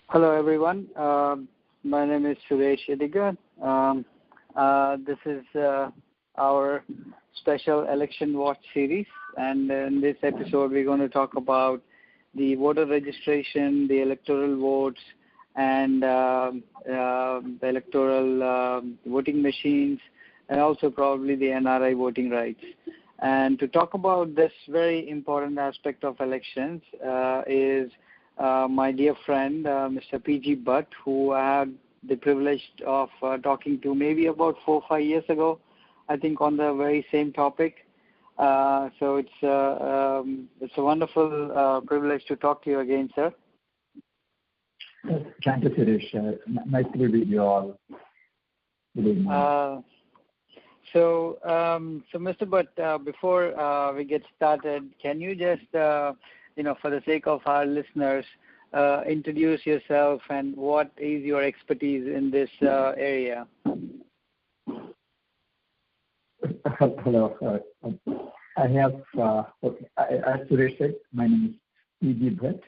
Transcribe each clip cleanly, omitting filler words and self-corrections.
Hello, everyone. My name is Suresh Ediga. This is our special ElectionWatch series, and in this episode, we're going to talk about the voter registration, the electoral votes, and the electoral voting machines, and also probably the NRI voting rights. And to talk about this very important aspect of elections is my dear friend, Mr. P.G. Butt, who I had the privilege of talking to maybe about 4 or 5 years ago, I think, on the very same topic. So it's a wonderful privilege to talk to you again, sir. Thank you, Suresh. Nice to be with you all. So Mr. Butt, before we get started, can you just, for the sake of our listeners, introduce yourself and what is your expertise in this area? Hello. I have, as Suresh said, my name is P.G. Butt.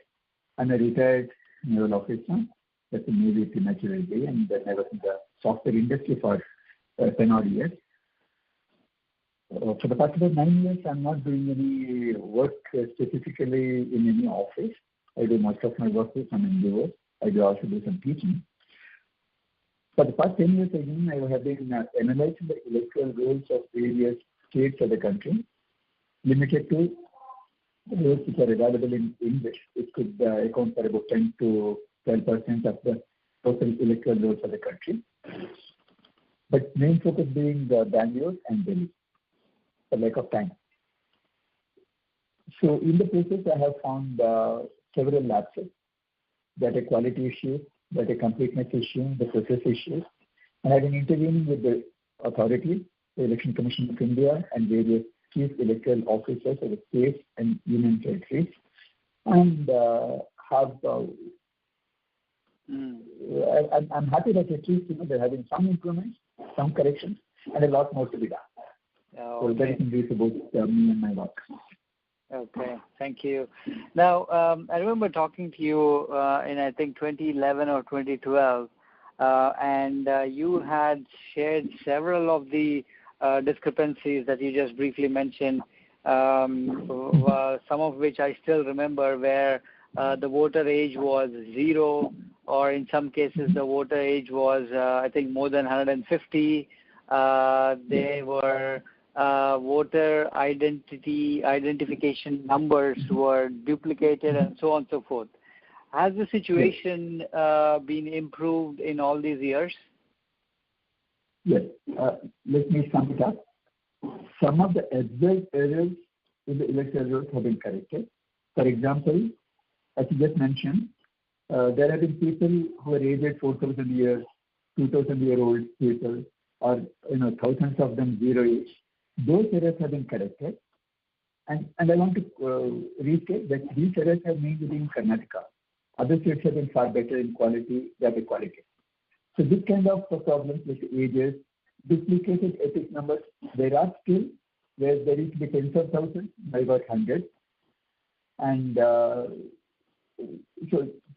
I'm a retired naval officer. That's a Navy natural day, and then I was in the software industry for 10 odd years. For the past about 9 years, I'm not doing any work specifically in any office. I do most of my work with some NGOs. I do also do some teaching. For the past 10 years, again, I have been analyzing the electoral rules of various states of the country, limited to rules which are available in English. It could account for about 10 to 12% of the total electoral rules of the country. But main focus being Bangalore and Delhi, for lack of time. So in the process, I have found several lapses, data quality issues, data completeness issues, the process issues, and I've been intervening with the authorities, the Election Commission of India, and various chief electoral officers of the states and union territories, and I'm happy that at least they're having some improvements, some corrections, and a lot more to be done. So that is in brief about me and my work. Okay, thank you. Now, I remember talking to you in, I think, 2011 or 2012, and you had shared several of the discrepancies that you just briefly mentioned, some of which I still remember, where the voter age was 0, or in some cases the voter age was, I think, more than 150. They were voter identification numbers were duplicated, and so on and so forth. Has the situation been improved in all these years? Yes. Let me sum it up. Some of the observed errors in the electoral rules have been corrected. For example, as you just mentioned, there have been people who are aged 4,000 years, 2,000-year-old people, or thousands of them 0 age. Those errors have been corrected, and I want to restate that these errors have mainly been in Karnataka. Other states have been far better in quality, data quality. So this kind of problems with ages, duplicated epic numbers, there are still where there is to be tens of thousands, by about hundreds, and so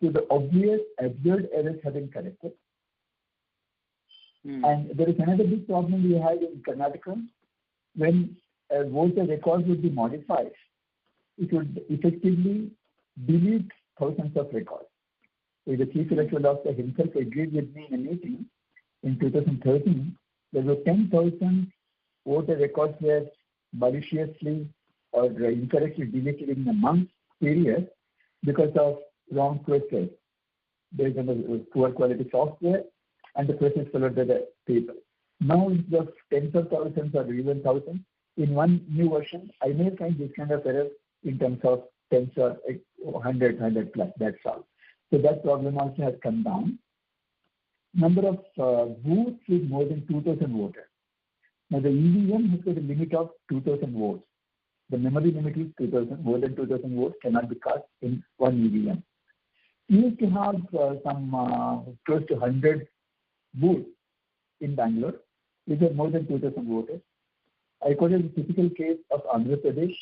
the obvious absurd errors have been corrected. And there is another big problem we had in Karnataka. When a voter record would be modified, it would effectively delete thousands of records. So the chief electoral officer himself agreed with me in a meeting in 2013. There were 10,000 voter records were maliciously or incorrectly deleted in a month period because of wrong process based on the poor quality software and the process followed by the people. Now instead of tens of thousands or even thousands, in one new version, I may find this kind of error in terms of tens or 100 plus, that's all. So that problem also has come down. Number of booths with more than 2,000 voters. Now the EVM has got a limit of 2,000 votes. The memory limit is 2,000. More than 2,000 votes cannot be cast in one EVM. We used to have some close to 100 booths in Bangalore, which are more than 2,000 voters. I quoted a typical case of Andhra Pradesh,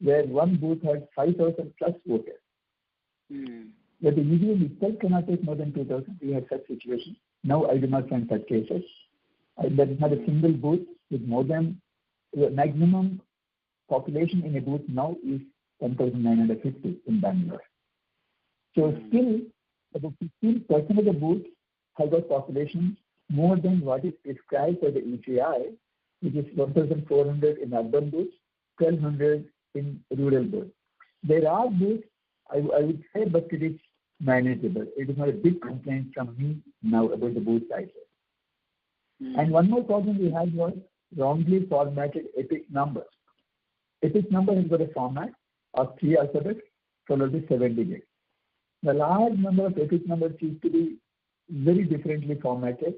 where one booth had 5,000 plus voters. But the EVM itself cannot take more than 2,000. We have such situations. Now I do not find such cases. There is not a single booth with more than the maximum population in a booth now is 10,950 in Bangalore. So still, about 15% of the booths have got population more than what is prescribed by the ECI, which is 1,400 in urban booths, 1,200 in rural booths. There are booths, I would say, but it is manageable. It is not a big complaint from me now about the booth sizes. And one more problem we had was wrongly formatted epic numbers. Epic number has got a format of 3 alphabets followed by 7 digits. The large number of epic numbers used to be very differently formatted.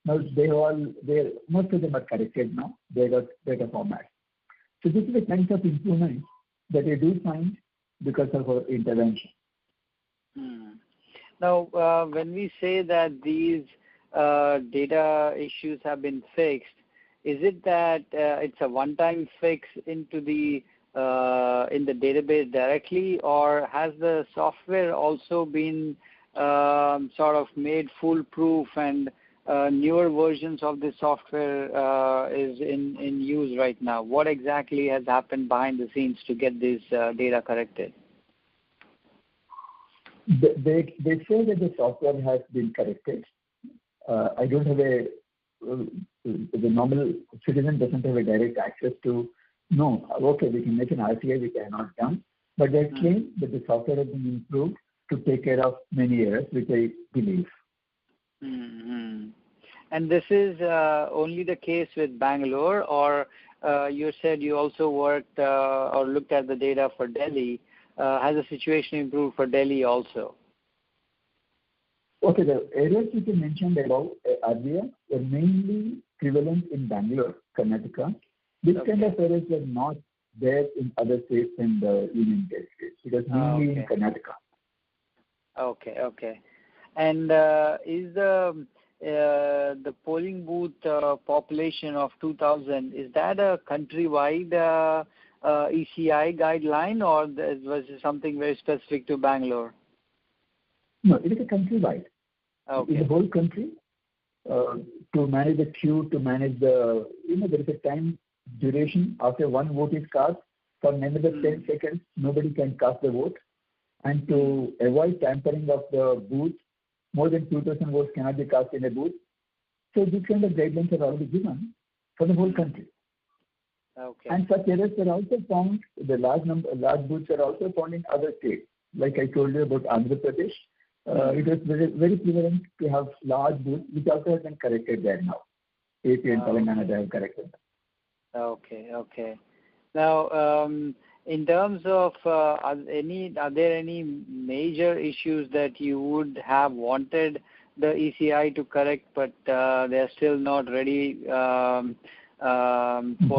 Now most of them are corrected now. They got better format. So this is the kind of improvement that I do find because of our intervention. Now, when we say that these data issues have been fixed, is it that it's a one-time fix into the in the database directly, or has the software also been sort of made foolproof and newer versions of the software is in use right now? What exactly has happened behind the scenes to get this data corrected? They say that the software has been corrected. I don't have the normal citizen doesn't have a direct access to know, okay, we can make an RTI, which I have not done, but they claim that the software has been improved to take care of many errors, which I believe. And this is only the case with Bangalore, or you said you also worked or looked at the data for Delhi. Has the situation improved for Delhi also? Okay, the areas which you mentioned above earlier were mainly prevalent in Bangalore, Karnataka. This kind of areas were not there in other states and union territories. It was mainly in Karnataka. Okay. And is the polling booth population of 2,000, is that a countrywide ECI guideline, or was it something very specific to Bangalore? No, it is a countrywide. Okay. In the whole country, to manage the queue, to manage the, there is a time duration after one vote is cast. For another 10 seconds, nobody can cast the vote. And to avoid tampering of the booth, more than 2,000 votes cannot be cast in a booth. So these kind of guidelines are already given for the whole country. Okay. And such errors are also found, the large booths are also found in other states. Like I told you about Andhra Pradesh, it was very, very prevalent to have large booths, which also has been corrected there now. AP and Telangana, they have corrected. Okay. Now, in terms of are there any major issues that you would have wanted the ECI to correct, but they are still not ready for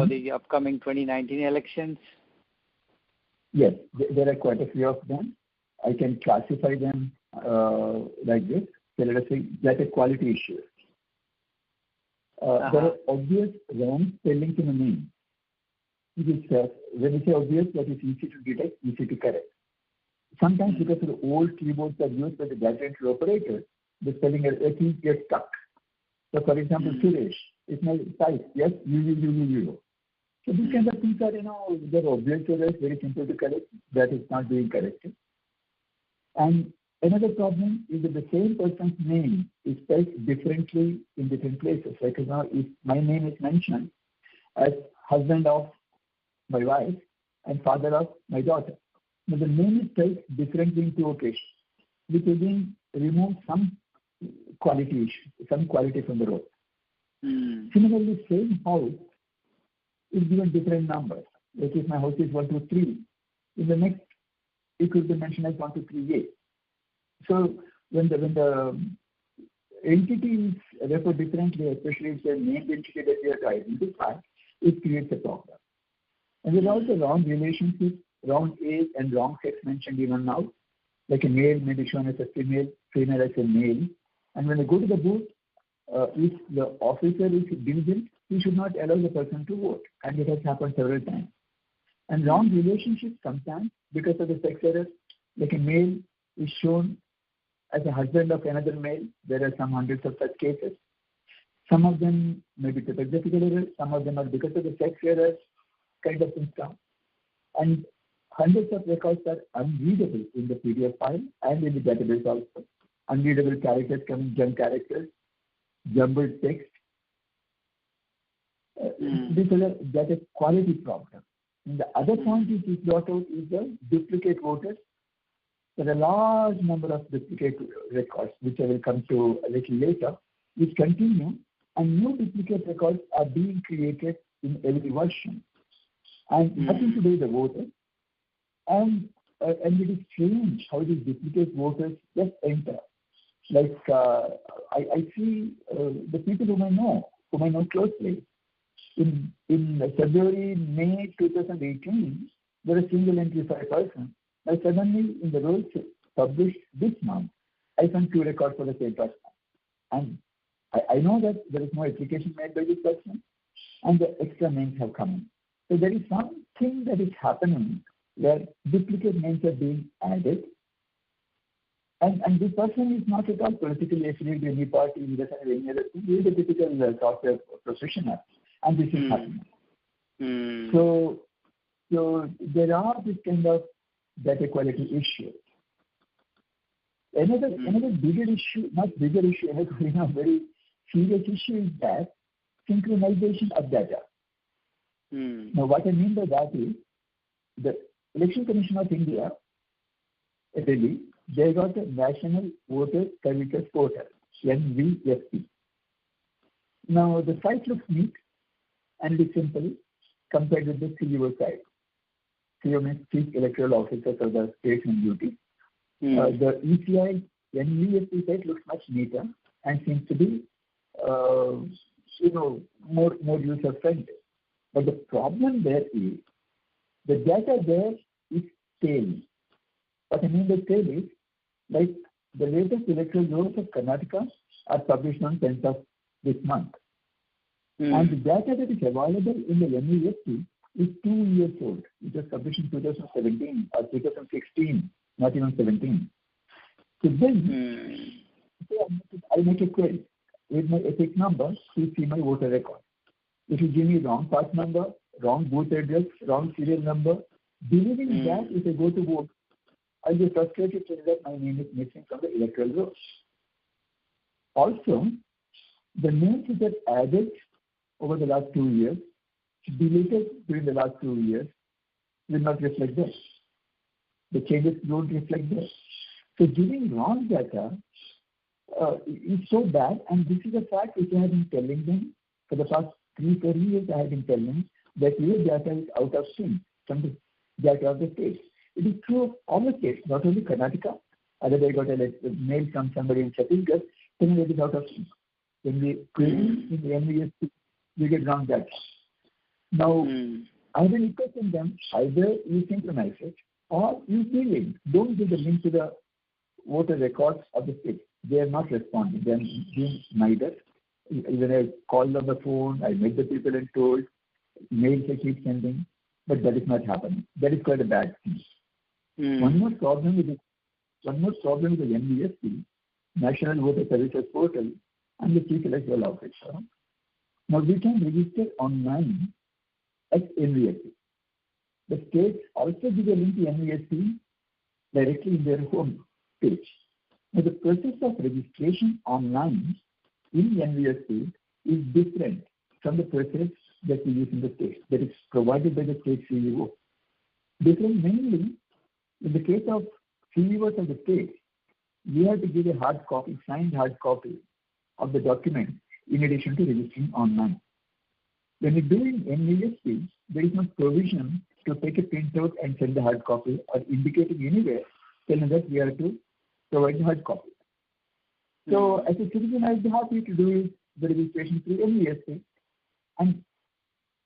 the upcoming 2019 elections? Yes, there are quite a few of them. I can classify them like this. So let us say like a quality issue. There are obvious wrong spellings in a name. When you say obvious, that is easy to detect, easy to correct. Sometimes because of the old keyboards are used by the data entry operator, the spelling keys get stuck. So for example, Suresh, it's my type, yes, you. So these kind of things are, they're obvious errors, very simple to correct. That is not being corrected. And another problem is that the same person's name is spelled differently in different places. Like now, if my name is mentioned as husband of my wife and father of my daughter, now the name is spelled differently in 2 occasions, which again removes some quality issue, some quality from the role. Similarly, same house is given different numbers. Like if my house is 123, in the next it could be mentioned as 123A. So when the entity is referred differently, especially if it's a named entity that we are to identify, it creates a problem. And there's also wrong relationships, wrong age and wrong sex mentioned even now. Like a male may be shown as a female as a male. And when they go to the booth, if the officer is diligent, he should not allow the person to vote. And it has happened several times. And wrong relationships sometimes because of the sex errors, like a male is shown as a husband of another male. There are some hundreds of such cases. Some of them may be typographical errors, some of them are because of the sex errors, kind of things. And hundreds of records are unreadable in the PDF file and in the database also. Unreadable characters coming, junk characters, jumbled text. That's a quality problem. And the other point which is brought out is the duplicate voters. There are a large number of duplicate records, which I will come to a little later, which continue, and new duplicate records are being created in every version. And nothing to do with the voters. And it is strange how these duplicate voters just enter. Like I see the people whom I know closely. In February, May 2018, there was a single entry for a person. But suddenly, in the rules published this month, I found 2 records for the same person. And I know that there is no application made by this person, and the extra names have come in. So there is something that is happening where duplicate names are being added. And this person is not at all politically affiliated to any party, he doesn't have any other thing. He is a typical software professional. And this is happening. So there are this kind of data quality issues. Another bigger issue, not bigger issue, another very serious issue is that synchronization of data. Now, what I mean by that is the Election Commission of India, Delhi, they got a National Voter Services Portal, NVSP. Now, the site looks neat and it is simple compared with the CEO site. CEO means Chief Electoral Officer for the state and duty. The ECI NVSP site looks much neater and seems to be, more user friendly. But the problem there is the data there is stale. What I mean by stale is, like the latest electoral rolls of Karnataka are published on 10th of this month. And the data that is available in the NVSP is 2 years old. It was published in 2017 or 2016, not even 17. So then, I make a query with my epic number to see my voter record. It will give me wrong part number, wrong booth address, wrong serial number. Believing that if I go to vote, I'll be frustrated to that my name is missing from the electoral rolls. Also, the names that are added over the last 2 years, deleted during the last 2 years, will not reflect this. The changes don't reflect this. So giving wrong data is so bad, and this is a fact which I have been telling them for the past 3-4 years. I have been telling that your data is out of sync from the data of the states. It is true of all the states, not only Karnataka. Otherwise, I got a mail from somebody in Chhattisgarh telling that it is out of sync. When we query in the NVSP, we get wrong data. Now, I have been requesting them either you synchronize it or you delink. Don't give the link to the voter records of the state. They are not responding. They are doing neither. When I called on the phone, I met the people and told, mails I keep sending, but that is not happening. That is quite a bad thing. One more problem with the NVSP, National Voter Services Portal, and the Chief Electoral Officer. Now we can register online at NVSP. The states also give a link to NVSP directly in their home page. Now the process of registration online in NVSP is different from the process that we use in the state, that is provided by the state CEO. Different mainly in the case of CEOs of the state, you have to give a hard copy, signed hard copy of the document in addition to registering online. When you do in NVSP, there is no provision to take a printout and send the hard copy or indicating anywhere telling that we have to provide the hard copy. So as a citizen, I would be happy to do the registration through NVSP.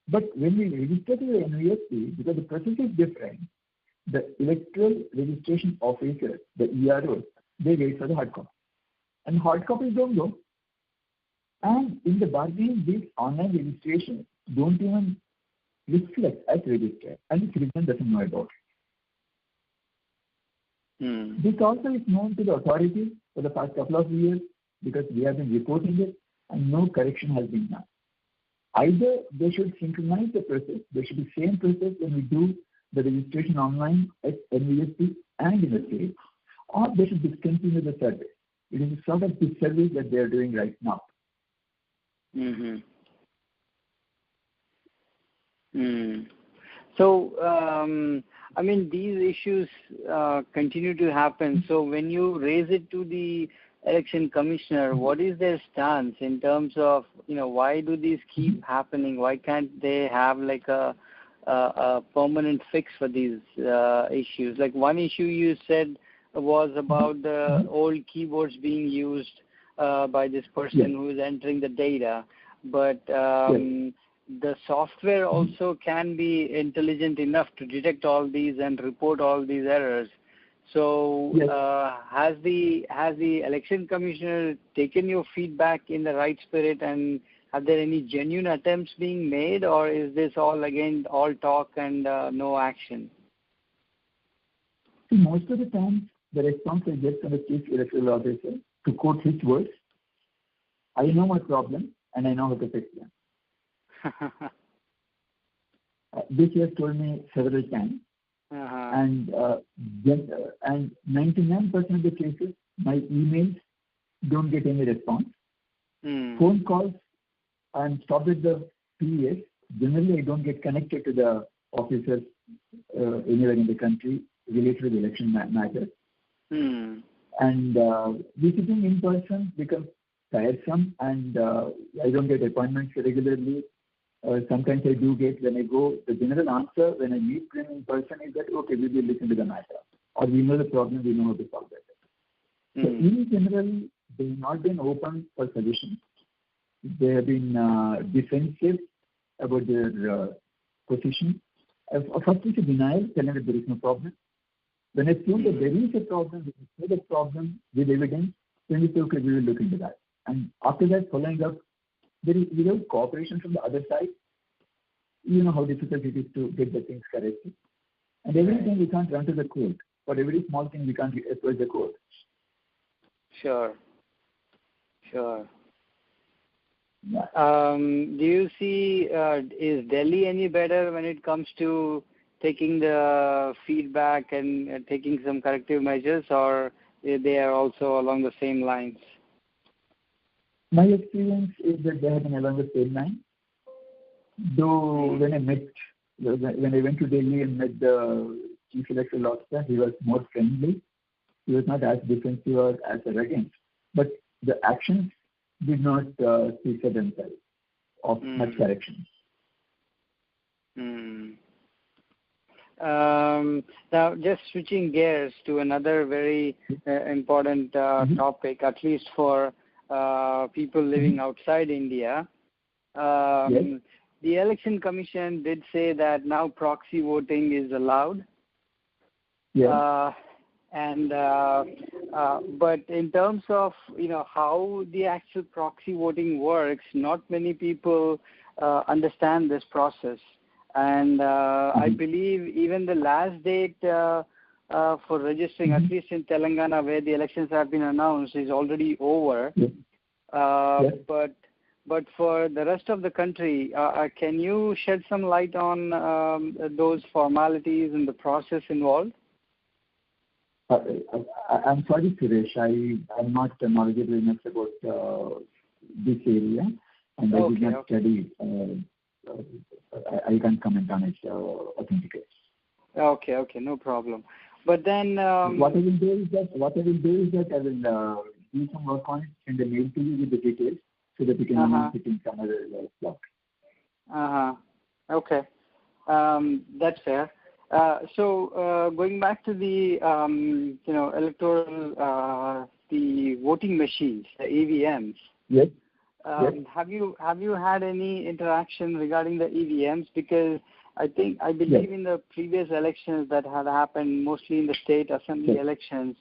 But when we register to the NVSP, because the process is different, the electoral registration officers, the EROs, they wait for the hard copy. And hard copies don't go. And in the bargain, these online registrations don't even reflect as registered, and the citizen doesn't know about This also is known to the authorities for the past couple of years because we have been reporting it and no correction has been done. Either they should synchronize the process, there should be same process when we do the registration online at NVSP and in the state, or they should discontinue the service. It is a sort of disservice that they are doing right now. So, I mean, these issues continue to happen. So when you raise it to the election commissioner, what is their stance in terms of, why do these keep happening? Why can't they have like a permanent fix for these issues? Like one issue you said was about the old keyboards being used by this person who is entering the data. But the software also can be intelligent enough to detect all these and report all these errors. So has the election commissioner taken your feedback in the right spirit, and are there any genuine attempts being made, or is this all talk and no action? See, most of the time, the response I get from the chief electoral officer, to quote his words, I know my problem and I know how to fix them. This he has told me several times. And 99% of the cases, my emails don't get any response. Phone calls, I'm stopped at the PES. Generally, I don't get connected to the officers anywhere in the country related to the election matters. And visiting in person becomes tiresome, and I don't get appointments regularly. Sometimes I do get, when I go, the general answer when I meet them in person is that, okay, we will listen to the matter. Or we know the problem, we know how to solve it. So in general, they have not been open for solutions. They have been defensive about their position. First is a denial, telling that there is no problem. When I feel that there is a problem, we say the problem with evidence, then we say, okay, we will look into that. And after that, following up, there is without cooperation from the other side, you know how difficult it is to get the things corrected. And every time we can't run to the court. For every small thing, we can't approach the court. Sure. Do you see, is Delhi any better when it comes to taking the feedback and taking some corrective measures, or they are also along the same lines? My experience is that they have been along the same line. Though when I went to Delhi and met the chief electoral officer, he was more friendly. He was not as defensive or as arrogant. But the actions did not speak for themselves of much correction. Now, just switching gears to another very important topic, at least for people living outside India. The Election Commission did say that now proxy voting is allowed. But in terms of how the actual proxy voting works, not many people understand this process. And I believe even the last date for registering, at least in Telangana, where the elections have been announced, is already over. But for the rest of the country, can you shed some light on those formalities and the process involved? I'm sorry, Suresh. I'm not knowledgeable enough about this area, and I did not study. I can't comment on it authentically. Okay, no problem. But then what I will do is that I will do some work on it and then mail to you with the details so that we can announce it in some other slot. Okay, that's fair. So going back to the electoral the voting machines, the EVMs. Yes. Have you had any interaction regarding the EVMs? Because I believe in the previous elections that had happened, mostly in the state assembly elections,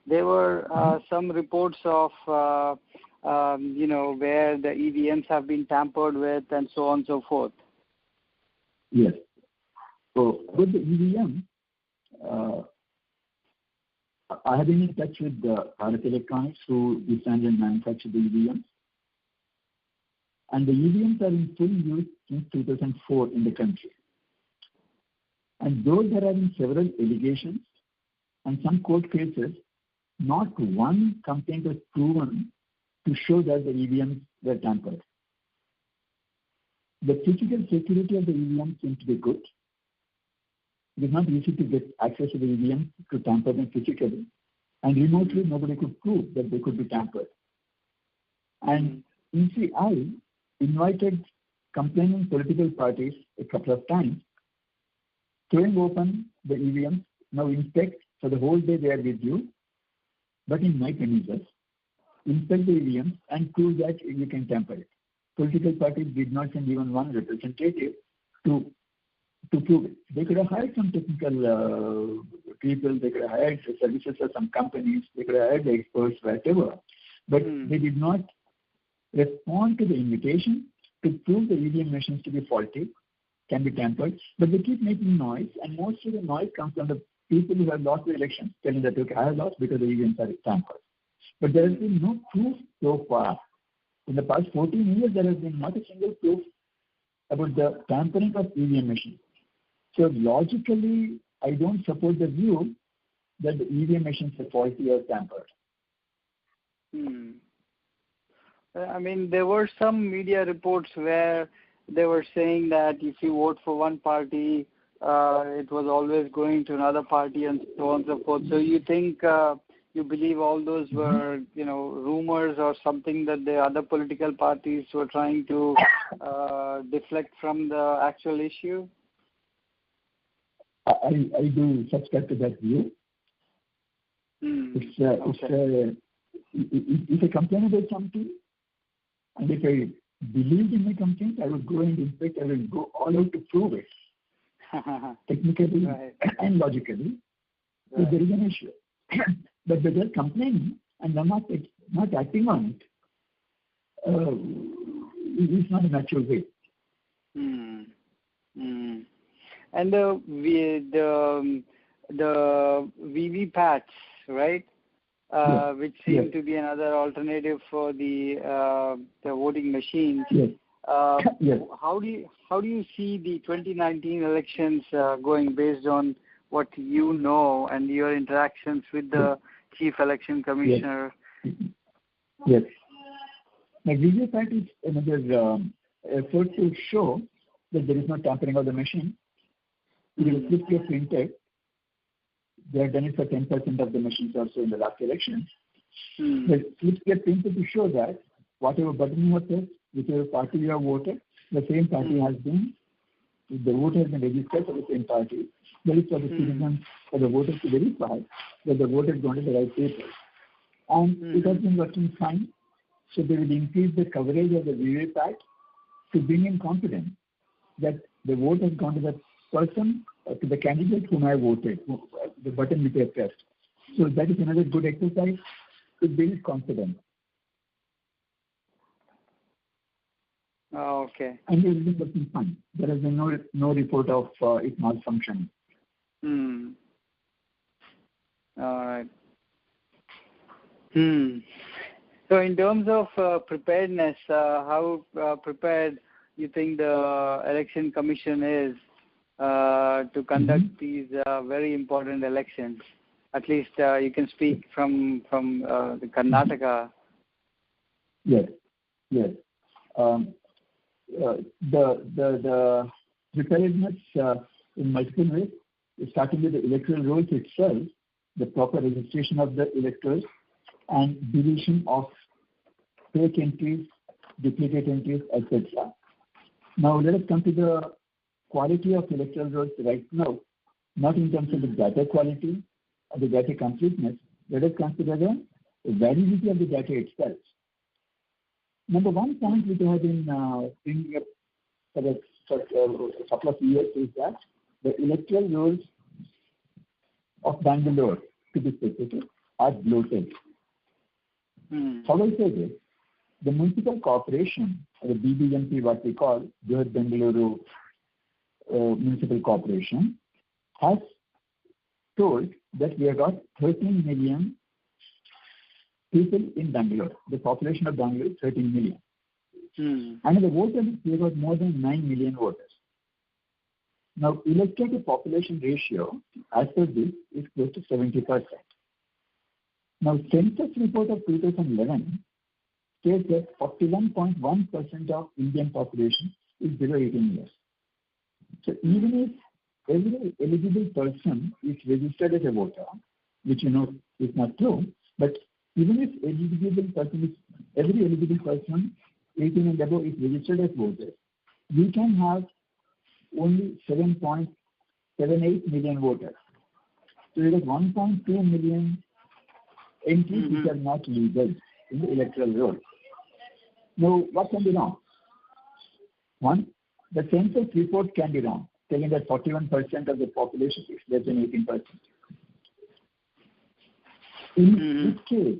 there were some reports of where the EVMs have been tampered with and so on and so forth. Yes. So with the EVM, I have been in touch with Bharat Electronics, who design and manufacture the EVMs. And the EVMs are in full use since 2004 in the country. And though there have been several allegations and some court cases, not one complaint was proven to show that the EVMs were tampered. The physical security of the EVM seems to be good. It is not easy to get access to the EVM to tamper them physically. And remotely, nobody could prove that they could be tampered. And ECI invited complaining political parties a couple of times, throwing open the EVMs, now inspect for the whole day they are with you, but in my premises, inspect the EVMs and prove that you can tamper it. Political parties did not send even one representative to prove it. They could have hired some technical people, they could have hired the services of some companies, they could have hired the experts, whatever, but they did not respond to the invitation to prove the EVM machines to be faulty, can be tampered, but they keep making noise, and most of the noise comes from the people who have lost the election, telling that, okay, I have lost because the EVMs are tampered. But there has been no proof so far. In the past 14 years, there has been not a single proof about the tampering of EVM machines. So logically, I don't support the view that the EVM machines are faulty or tampered. I mean, there were some media reports where they were saying that if you vote for one party, it was always going to another party and so on and so forth. So you think, you believe all those were, rumors or something that the other political parties were trying to deflect from the actual issue? I do subscribe to that view. If I complain about something, and if I believed in my complaint, I would go and inspect, I will go all out to prove it, technically and logically. Right. So there is an issue. But they're just complaining and they're not acting on it. It's not a natural way. And the VVPATs, right? Which seem to be another alternative for the voting machines. Yes. How do you see the 2019 elections going based on what you know and your interactions with the Chief Election Commissioner? Yes. Now, VVPAT is another effort to show that there is no tampering of the machine. It is strictly printed. They have done it for 10% of the machines also in the last election. The slips get printed to show that whatever button you have pressed, whichever party you have voted, the same party has been, the vote has been registered for the same party. That is for the citizens, for the voters to verify that the vote has gone to the right paper. And it has been working fine. So they will increase the coverage of the VVPAT to bring in confidence that the vote has gone to the person, to the candidate whom I voted, the button which I pressed. So that is another good exercise to build confidence. Okay. And it has been working fine. There has been no report of it malfunctioning. All right. So in terms of preparedness, how prepared you think the Election Commission is to conduct these very important elections? At least you can speak from the Karnataka. Yes. The preparedness in multiple ways, starting with the electoral rolls itself, the proper registration of the electors, and deletion of fake entries, duplicate entries, etc. Now let us come to the quality of electoral rolls right now, not in terms of the data quality or the data completeness. Let us consider the validity of the data itself. Number one point which I have been bringing up for a couple of years is that the electoral rolls of Bangalore, to be specific, are bloated. How do I say this? The municipal corporation, or the BBMP, what we call Brihat Bangalore Municipal Corporation, has told that we have got 13 million people in Bangalore. The population of Bangalore is 13 million. And in the voters, we have got more than 9 million voters. Now, elected to population ratio, as per this, is close to 70%. Now, census report of 2011 states that 41.1% of Indian population is below 18 years. So even if every eligible person is registered as a voter, which you know is not true, but even if every eligible person 18 and above is registered as voters, we can have only 7.78 million voters. So there is 1.2 million entries which are not legal in the electoral roll. Now, what can be wrong? One, the census report can be wrong, telling that 41% of the population is less than 18%. In this case,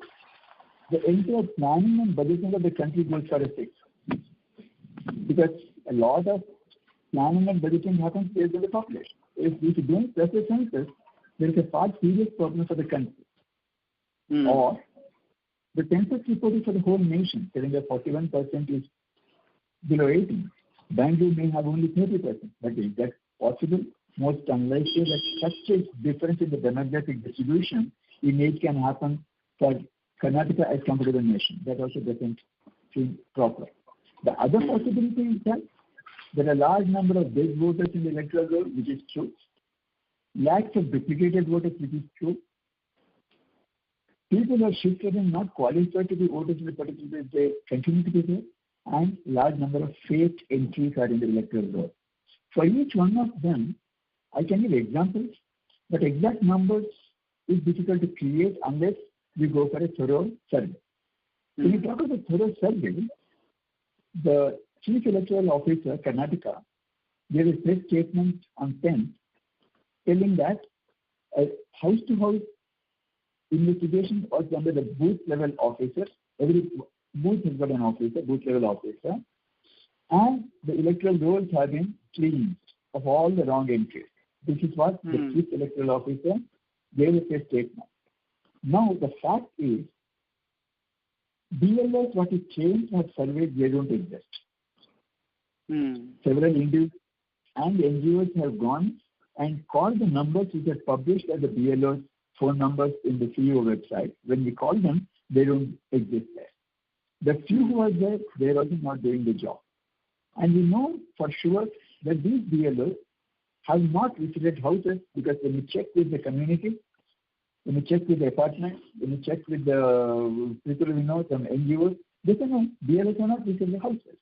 the entire planning and budgeting of the country goes for a six. Because a lot of planning and budgeting happens based on the population. If you don't press the census, there is a far serious problem for the country. Or the census report is for the whole nation, telling that 41% is below 18. Bangalore may have only 30%. But is that possible? Most unlikely that such a difference in the demographic distribution in age can happen for Karnataka as compared to the nation. That also doesn't seem proper. The other possibility is that there are a large number of dead voters in the electoral roll, which is true. Lakhs of duplicated voters, which is true. People are shifted and not qualified to be voters in a particular place, they continue to be there. And large number of fake entries are in the electoral roll. For each one of them, I can give examples, but exact numbers is difficult to create unless we go for a thorough survey. When you talk about a thorough survey, the Chief Electoral Officer, Karnataka, gave a press statement on 10th telling that a house-to-house investigation was under the booth level officer. Every booth has got an officer, booth level officer, and the electoral rolls have been cleansed of all the wrong entries. This is what the Chief Electoral Officer gave a press statement. Now, the fact is, BLS, what is changed, have surveyed, they don't exist. Several individuals and NGOs have gone and called the numbers which are published as the BLO's phone numbers in the CEO website. When we call them, they don't exist there. The few who are there, they are also not doing the job. And we know for sure that these BLOs have not visited houses because when we check with the community, when we check with the apartments, when we check with the people we know, some NGOs, they say no, BLOs are not visiting the houses.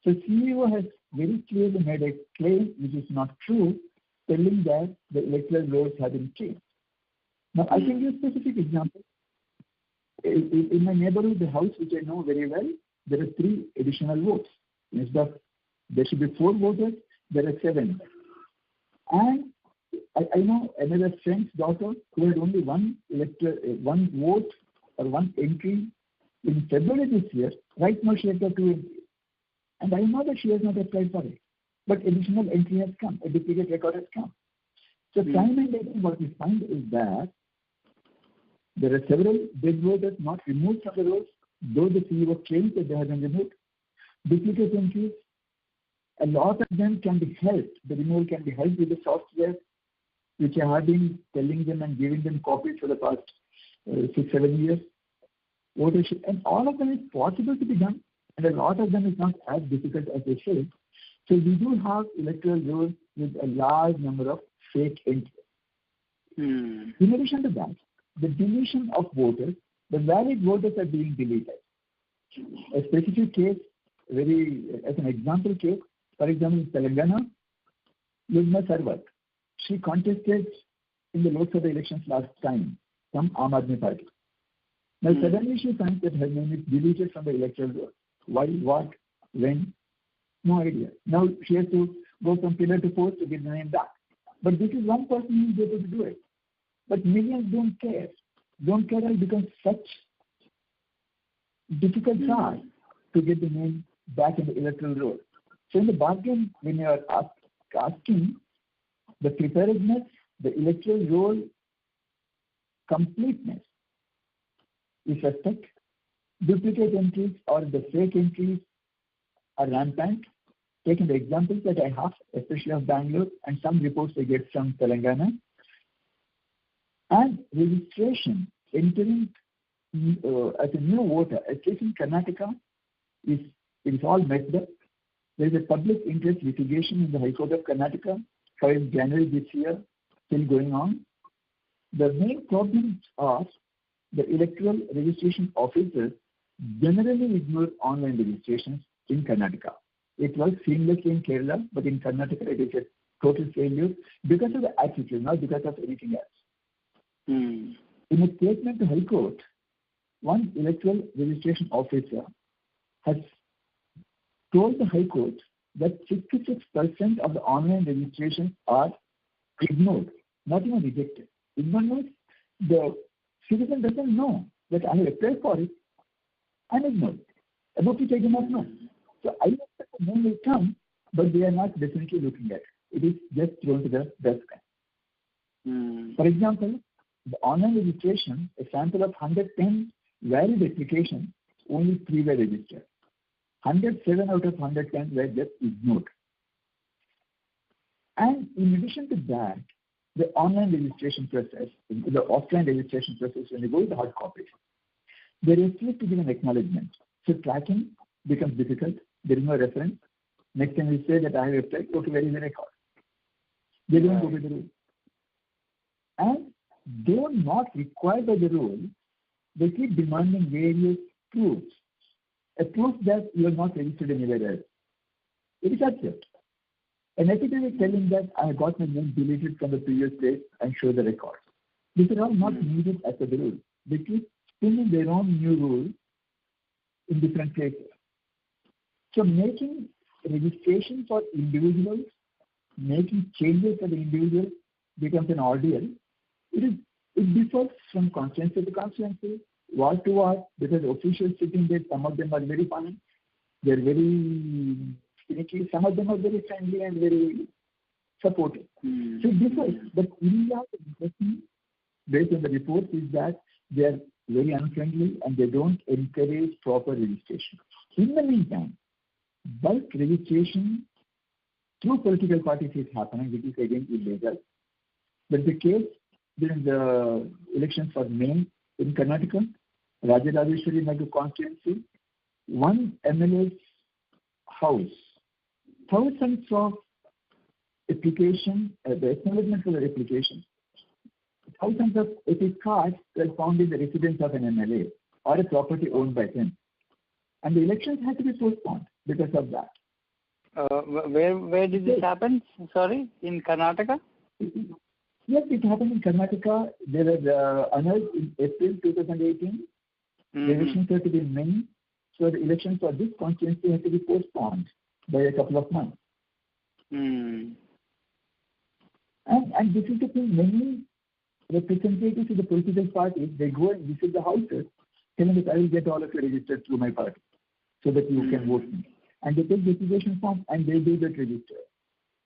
So CEO has very clearly made a claim which is not true, telling that the electoral rolls have been changed. Now, I can give a specific example. In my neighborhood, the house which I know very well, there are 3 additional votes. Instead of there should be 4 voters, there are 7. And I know another friend's daughter who had only one vote or one entry in February this year. Right now she has got 2 entries. And I know that she has not applied for it. But additional entry has come, a duplicate record has come. So time and again what we find is that there are several dead voters not removed from the rolls, though the CEO claims that they have been removed. Duplicate entries, a lot of them can be helped. The removal can be helped with the software, which I have been telling them and giving them copies for the past 6-7 years. Votership, and all of them is possible to be done, and a lot of them is not as difficult as they say. So we do have electoral rolls with a large number of fake entries. In addition to that, the deletion of voters, the valid voters are being deleted. A specific case, as an example case, for example, in Telangana, Yugma Sarwat, she contested in the Lok Sabha elections last time from Aam Aadmi Party. Now suddenly she finds that her name is deleted from the electoral roll. Why, what, when? No idea. Now she has to go from pillar to post to get the name back. But this is one person who is able to do it. But millions don't care. Don't care and becomes such difficult task to get the name back in the electoral roll. So in the bargain, when you are asking the preparedness, the electoral roll completeness is suspect. Duplicate entries or the fake entries are rampant. Taking the examples that I have, especially of Bangalore and some reports I get from Telangana. And registration, entering as a new voter, at least in Karnataka, it is all messed up. There is a public interest litigation in the High Court of Karnataka filed January this year, still going on. The main problems are the electoral registration officers generally ignore online registrations in Karnataka. It works seamlessly in Kerala, but in Karnataka it is a total failure because of the attitude, not because of anything else. In a statement to High Court, one electoral registration officer has told the High Court that 66% of the online registrations are ignored, not even rejected. Ignored means the citizen doesn't know that I have applied for it and ignored. About it, I do not know. So I expect the name will come, but they are not definitely looking at it. It is just thrown to the dustbin. For example, the online registration, a sample of 110 valid applications, only 3 were registered. 107 out of 110 were just ignored. And in addition to that, the online registration process, the offline registration process, when you go to the hard copies, there is still to give an acknowledgement. So tracking becomes difficult. There is no reference. Next time we say that I have applied, go to where is the record. They don't go with the rule. And though not required by the rule, they keep demanding various proofs. A proof that you are not registered anywhere else. It is absurd. An affidavit telling that I have got my name deleted from the previous place and show the records. These are all not needed as per the rule. They keep spinning their own new rule in different places. So making registration for individuals, making changes for the individual becomes an ordeal. It differs from constituency to constituency, ward to ward, because officials sitting there, some of them are very funny. They're very finicky. Some of them are very friendly and very supportive. So it differs. But India, based on the reports, is that they are very unfriendly and they don't encourage proper registration. In the meantime, bulk registration through political parties is happening, which is again illegal. But the case during the elections for May in Karnataka, Rajarajeswari Nagar constituency, one MLA's house, thousands of applications, the acknowledgement for the application, thousands of epic cards were found in the residence of an MLA or a property owned by him. And the elections had to be postponed because of that. Where did this happen? Sorry, in Karnataka? Yes, it happened in Karnataka. There were annulled in April 2018. The elections were to be in May. So the elections for this constituency had to be postponed by a couple of months. And this is the thing, many representatives of the political parties, they go and visit the houses, telling that I will get all of you registered through my party so that you can vote me. And they take the application form and they do that register.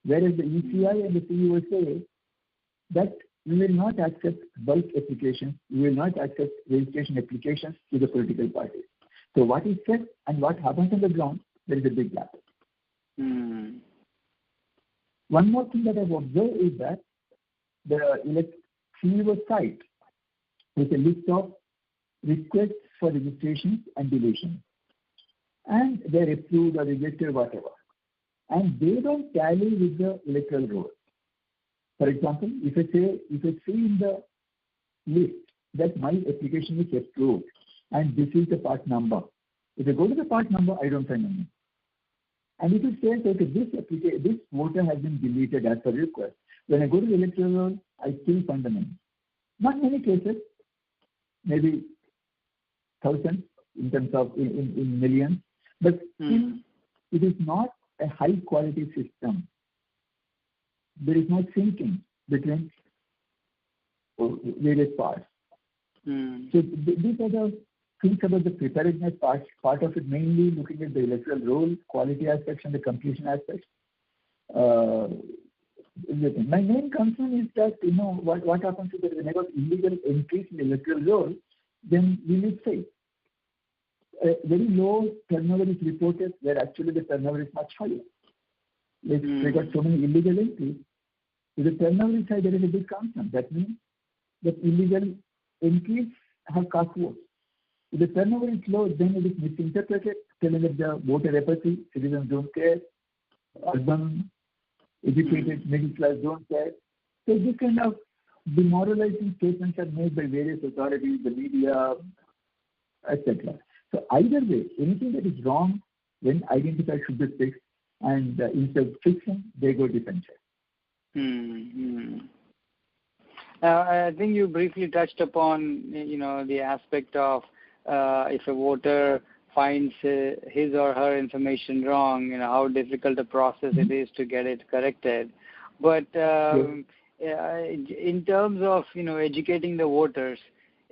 Whereas the ECI and the CEO say that we will not accept bulk applications, we will not accept registration applications to the political parties. So what is said and what happens on the ground, there is a big gap. One more thing that I've observed is that the CEO site with a list of requests for registrations and deletions. And they're approved or rejected, whatever. And they don't tally with the electoral roll. For example, if I see in the list that my application is approved and this is the part number, if I go to the part number, I don't find any. And if it says that this voter has been deleted as per request, when I go to the electoral roll, I still find the name. Not many cases, maybe thousands in terms of in millions, but still it is not a high quality system. There is no syncing between various parts. So these are the things about the preparedness part of it, mainly looking at the electoral roll, quality aspects and the completion aspects. My main concern is that, what happens is that whenever illegal entries in the electoral roll, then we will say a very low turnover is reported where actually the turnover is much higher. Like we got so many illegal entries. If the turnover is high, there is a big concern. That means that illegal entries have cast votes. If the turnover is low, then it is misinterpreted, telling that the voter apathy, citizens don't care, urban, educated, middle class don't care. So this kind of demoralizing statements are made by various authorities, the media, etc. So either way, anything that is wrong when identified should be fixed, and instead of fixing, they go defensive. I think you briefly touched upon, the aspect of if a voter finds his or her information wrong, how difficult a process it is to get it corrected. But in terms of, educating the voters,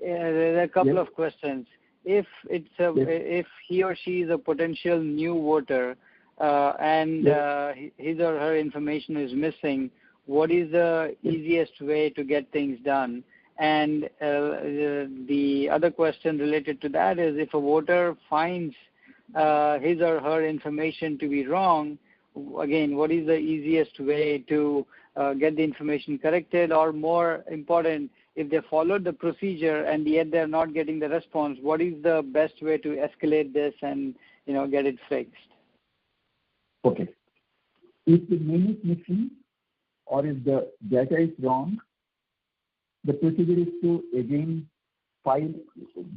there are a couple of questions. If if he or she is a potential new voter and his or her information is missing, what is the easiest way to get things done? And the other question related to that is, if a voter finds his or her information to be wrong, again, what is the easiest way to get the information corrected? Or more important, if they followed the procedure and yet they're not getting the response, what is the best way to escalate this and get it fixed? Okay. If the name is missing or if the data is wrong, the procedure is to again file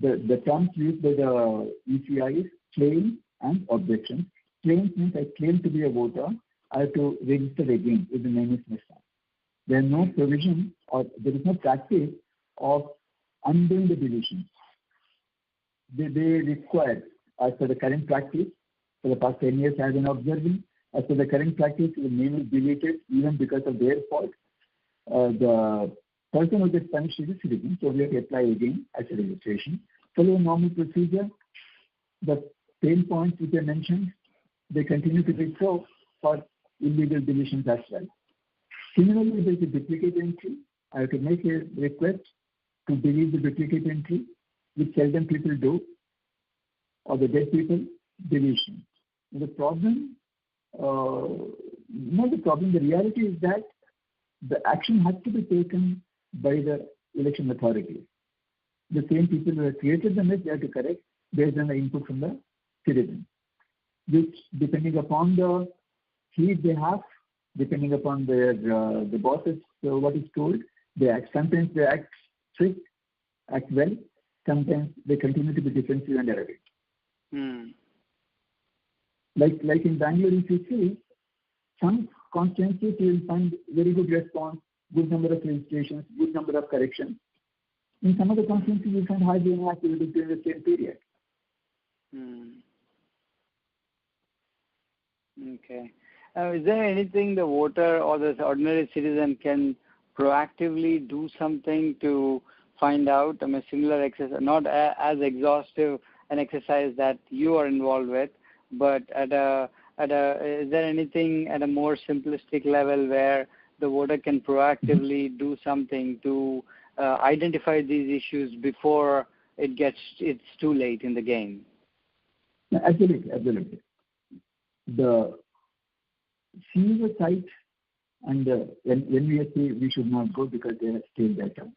the terms used by the ECI is claim and objection. Claims means I claim to be a voter. I have to register again if the name is missing. There is no provision or there is no practice of undoing the deletion. They require, as per the current practice, for the past 10 years I have been observing, as per the current practice, the name is deleted even because of their fault. The person who gets punished is a citizen, so we have to apply again as a registration. Follow a normal procedure. The pain points which I mentioned, they continue to be so for illegal deletions as well. Similarly, if there is a duplicate entry, I have to make a request to delete the duplicate entry, which seldom people do, or the dead people, deletion. The problem, the reality is that the action has to be taken by the election authority. The same people who have created the mess, they have to correct based on the input from the citizen, which depending upon the heat they have, depending upon their the bosses, what is told, they act. Sometimes they act strict, act well. Sometimes they continue to be defensive and arrogant. Like in Bangalore, if you see, some constituencies you will find very good response, good number of registrations, good number of corrections. In some of the constituencies, you find hardly any activity during the same period. Okay. Is there anything the voter or the ordinary citizen can proactively do something to find out? Similar exercise, not as exhaustive an exercise that you are involved with, but is there anything at a more simplistic level where the voter can proactively do something to identify these issues before it's too late in the game? Absolutely. The CEO site, and when we say we should not go because they have stale data.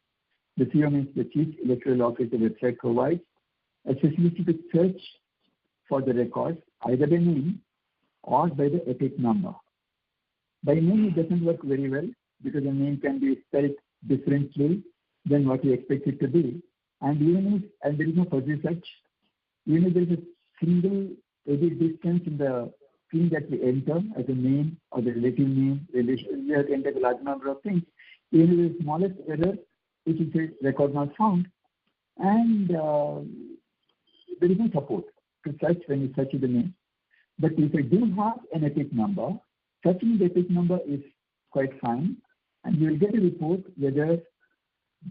The CEO means the Chief Electoral Officer website provides a specific search for the records either by name or by the epic number. By name it doesn't work very well because the name can be spelled differently than what you expect it to be. And even if there is no fuzzy search, even if there is a single edit distance in the screen that we enter as a name or the relative name, relation, we have to enter a large number of things. Even if the smallest error, which is a record not found, and there is no support to search when you search the name. But if I do have an epic number, searching the epic number is quite fine, and you will get a report whether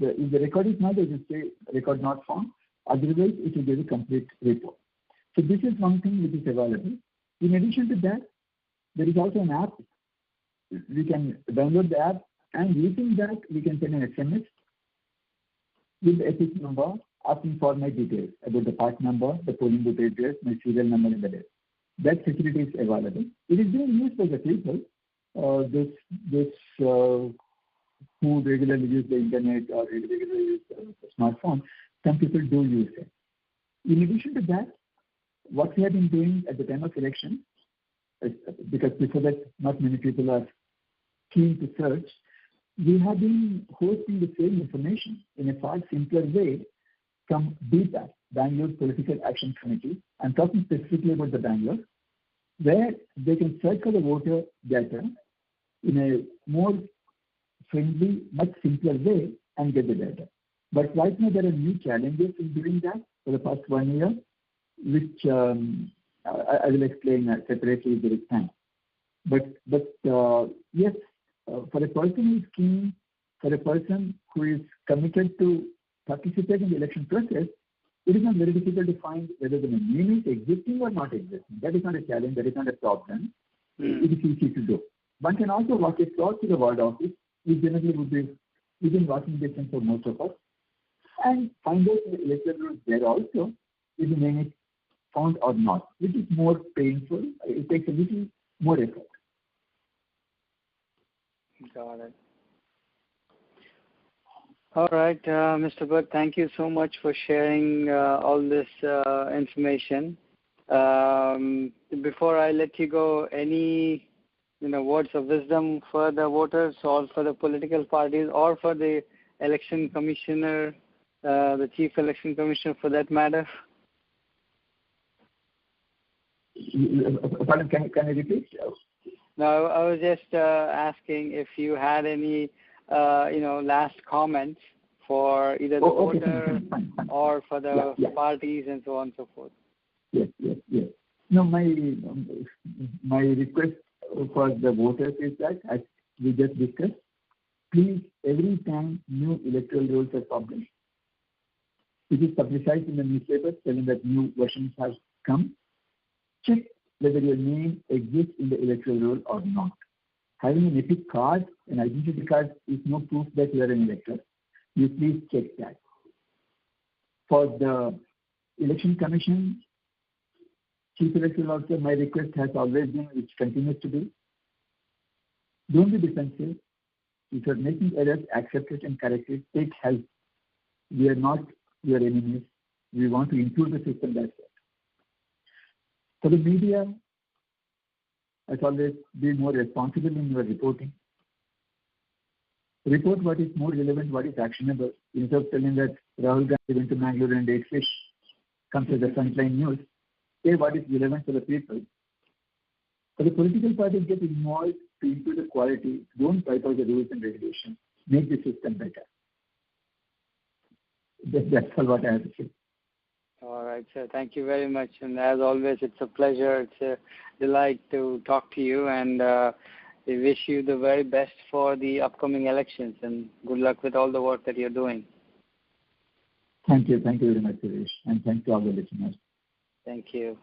if the record is not, it will say record not found. Otherwise, it will give a complete report. So this is one thing which is available. In addition to that, there is also an app we can download the app, and using that, we can send an SMS with the epic number asking for my details about the part number, the polling booth address, my serial number, and the date. That facility is available. It is being used by the people who regularly use the internet or regularly use the smartphone. Some people do use it. In addition to that, what we have been doing at the time of election, because before that not many people are keen to search, we have been hosting the same information in a far simpler way from BPAC, Bangalore Political Action Committee. I'm talking specifically about the Bangalore, where they can search for the voter data in a more friendly, much simpler way and get the data. But right now there are new challenges in doing that for the past 1 year, which I will explain separately if there is time. But yes, for a person who is keen, for a person who is committed to participate in the election process, it is not very difficult to find whether the name is existing or not existing. That is not a challenge, that is not a problem. It is easy to do. One can also walk across to the ward office, which generally would be within walking distance for most of us, and find out the electoral rules there also, if the name is found or not, which is more painful. It takes a little more effort. Got it. All right, Mr. Bhatt, thank you so much for sharing all this information. Before I let you go, any words of wisdom for the voters or for the political parties or for the election commissioner, the chief election commissioner for that matter? Pardon, can I repeat? No, I was just asking if you had any last comments for either the voter fine. Or for the parties and so on and so forth. Yes. No, my request for the voters is that, as we just discussed, please, every time new electoral rules are published, it is publicized in the newspapers telling that new versions have come, check whether your name exists in the electoral roll or not. Having an EPIC card, an identity card, is no proof that you are an elector. You please check that. For the Election Commission, Chief Electoral Officer, my request has always been, which continues to be, don't be defensive. If you are making errors, accept it and correct it. Take help. We are not your enemies. We want to improve the system, that's it. For the media, as always, be more responsible in your reporting. Report what is more relevant, what is actionable. Instead of telling that Rahul Gandhi went to Bangalore and ate fish, comes as a frontline news. Say what is relevant for the people. For the political parties, get involved to improve the quality. Don't wipe out the rules and regulations. Make the system better. That's all what I have to say. All right, sir. Thank you very much. And as always, it's a pleasure. It's a delight to talk to you. And we wish you the very best for the upcoming elections. And good luck with all the work that you're doing. Thank you. Thank you very much, Suresh. And thanks to all the listeners. Thank you.